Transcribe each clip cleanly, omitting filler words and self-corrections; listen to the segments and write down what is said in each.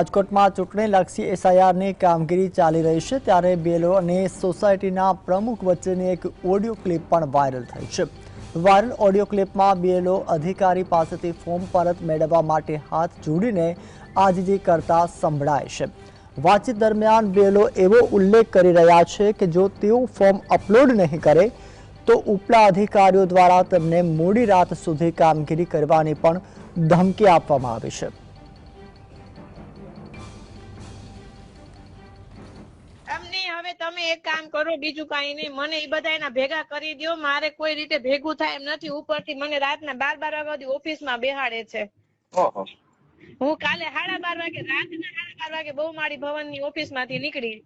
રાજકોટમાં ચૂંટણીલક્ષી એસઆઈઆરની કામગીરી ચાલી રહી છે ત્યારે બેલો અને સોસાયટીના પ્રમુખ વચ્ચેની એક ઓડિયો ક્લિપ પણ વાયરલ થઈ છે। વાયરલ ઓડિયો ક્લિપમાં બેલો અધિકારી પાસેથી ફોર્મ પરત મેળવવા માટે હાથ જોડીને આજીજી કરતા સંભળાય છે। વાતચીત દરમિયાન બેલો એવો ઉલ્લેખ કરી રહ્યા છે કે જો તેઓ ફોર્મ અપલોડ નહીં કરે તો ઉપલા અધિકારીઓ દ્વારા તેમને મોડી રાત સુધી કામગીરી કરવાની પણ ધમકી આપવામાં આવી છે। હવે તમે એક કામ કરો, બીજું કઈ નહીં, મને એ બધા એના ભેગા કરી દો। મારે કોઈ રીતે ભેગું થાય એમ નથી। ઉપરથી મને રાતના 12 વાગ્યા સુધી ઓફિસમાં બેહાડે છે। ઓહો, હું કાલે 12:30 વાગે, રાતના 12:30 વાગે બહુમાળી ભવનની ઓફિસમાંથી નીકળી।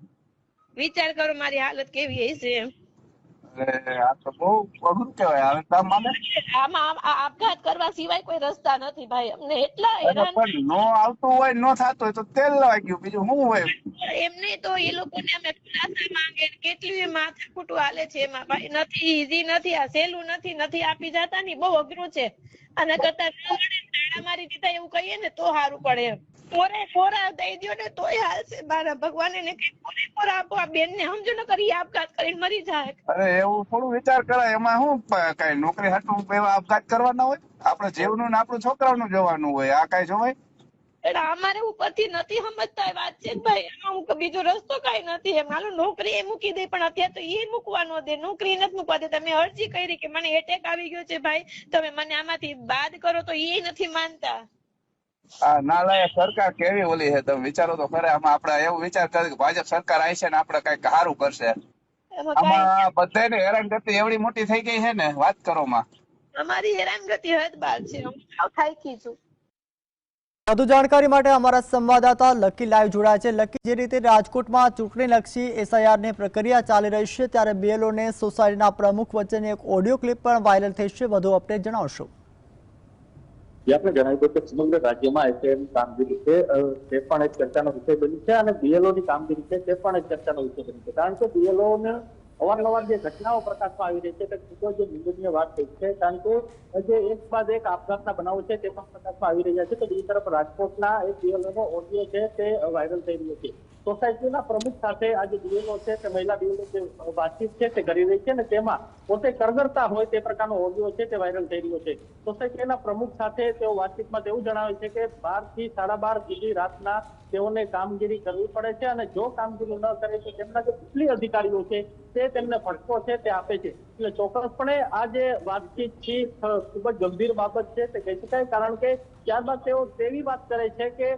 વિચાર કરો મારી હાલત કેવી હશે એમ। આ તો બહુ અઘરું કહેવાય। હવે તમને આમાં આપઘાત કરવા સિવાય કોઈ રસ્તા નથી ભાઈ। અમને એટલા હેરાન પણ નો આવતું હોય, નો થતું હોય તો તેલ લાગ્યું, બીજું શું હોય? એમને તો એ લોકોને અમે ખુલાસા માંગે, કેટલી માથાકૂટું હાલે છે એમાં ભાઈ। નથી ઈઝી નથી, આ સહેલું નથી આપી જતા ને, બહુ અઘરું છે। આના કરતા ન મળે તાળા મારી દીધા એવું કહીએ ને તો સારું પડે એમ। પોરા દઈ દો ને તોય હાલશે। મારા ભગવાન એને કઈ પોરા આપો, આ બેન ને સમજો ને કરી આપઘાત કરીને મરી જાય। અરે એવું થોડું વિચાર કરાય? એમાં શું કઈ નોકરી હાટું એવા આપઘાત કરવાના હોય? આપણે જીવનું ને આપણું છોકરાઓનું જોવાનું હોય, આ કઈ જોવાય? એટલે અમારે ઉપરથી નથી સમજતા વાત છે ભાઈ। એમાં બીજો રસ્તો કઈ નથી એમ। હાલો નોકરી એ મૂકી દે, પણ અત્યારે તો એ મૂકવા ન દે, નોકરી નથી મૂકવા દે। તમે અરજી કરી કે મને એટેક આવી ગયો છે ભાઈ, તમે મને આમાંથી બાદ કરો, તો એ નથી માનતા। આ નાલાયક સરકાર કેવી ઓલી છે, તમે વિચારો તો ખરા। આમાં આપણે એવું વિચાર કરીએ કે ભાજપ સરકાર આવી છે ને આપણે કઈક સારું કરશે। એમાં કઈ આમાં બધાને હેરાનગતિ એવડી મોટી થઈ ગઈ છે ને, વાત કરો માં। અમારી હેરાનગતિ હદ બાર છે। હું સાવ થાકી છું। વધુ જાણકારી માટે અમારા સંવાદદાતા લકી લાઈવ જોડાયા છે। લકી, જે રીતે રાજકોટમાં ચૂંટણીલક્ષી એસઆઈઆરની પ્રક્રિયા ચાલી રહી છે ત્યારે બેલો અને સોસાયટીના પ્રમુખ વચ્ચેની એક ઓડિયો ક્લિપ પણ વાયરલ થઈ છે, વધુ અપડેટ જણાવશો? આપણે જણાવ્યું કે સમગ્ર રાજ્યમાં એસઆઈઆરની કામગીરી છે તે પણ એક ચર્ચાનો વિષય બની છે અને બીએલઓની કામગીરી છે તે પણ એક ચર્ચાનો વિષય બની છે। કારણ કે બીએલઓને અવારનવાર જે ઘટનાઓ પ્રકાશમાં આવી રહી છે તે ખૂબ જ નિંદનીય વાત થઈ છે। કારણ કે જે એક બાદ એક આપઘાતના બનાવો છે તે પણ પ્રકાશમાં આવી રહ્યા છે। તો બીજી તરફ રાજકોટના એક બીએલઓનો ઓડિયો છે તે વાયરલ થઈ રહ્યો છે। સોસાયટીના પ્રમુખ સાથે આજે બીએલઓ છે તે મહિલા બીએલઓ જે વાતચીત છે તે કરી રહી છે અને તેમાં પોતે કરગરતા હોય તે પ્રકારનો ઓડિયો છે તે વાયરલ થઈ રહ્યો છે। સોસાયટીના પ્રમુખ સાથે તેઓ વાતચીતમાં તેવું જણાવે છે કે 12 થી 12:30 સુધી રાતના તેઓને કામગીરી કરવી પડે છે અને જો કામગીરી ન કરે તો તેમના જે ઉપલી અધિકારીઓ છે તે તેમને ફટકો છે તે આપે છે। એટલે ચોક્કસપણે આ જે વાતચીત છે ખૂબ જ ગંભીર બાબત છે તે કહી શકાય। કારણ કે ત્યારબાદ તેઓ તેવી વાત કરે છે કે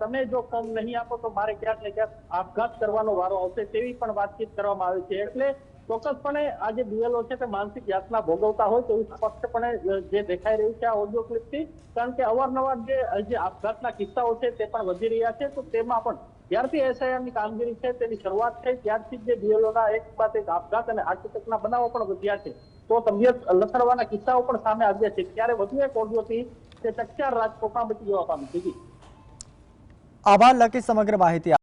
તમે જો ફોર્મ નહીં આપો તો મારે ક્યાંક ને ક્યાંક આપઘાત કરવાનો વારો આવશે, તેવી પણ વાતચીત કરવામાં આવે છે। એટલે ચોક્કસપણે આ જે બીએલઓ છે તે માનસિક યાતના ભોગવતા હોય તેવું સ્પષ્ટપણે જે દેખાઈ રહ્યું છે આ ઓડિયો ક્લિપથી। કારણ કે અવારનવાર જે આપઘાતના કિસ્સાઓ છે તે પણ વધી રહ્યા છે। તો તેમાં પણ જ્યારથી એસઆઈઆરની કામગીરી છે તેની શરૂઆત થઈ ત્યારથી જે બીએલઓના એક બાદ એક આપઘાત અને હાર્ટ બનાવો પણ વધ્યા છે। તો તબિયત લથડવાના કિસ્સાઓ પણ સામે આવ્યા છે। ત્યારે વધુ એક ઓડિયોથી તે ચકચાર રાજકોટમાં મચી જવા પામી છે। આભાર લકી સમગ્ર માહિતી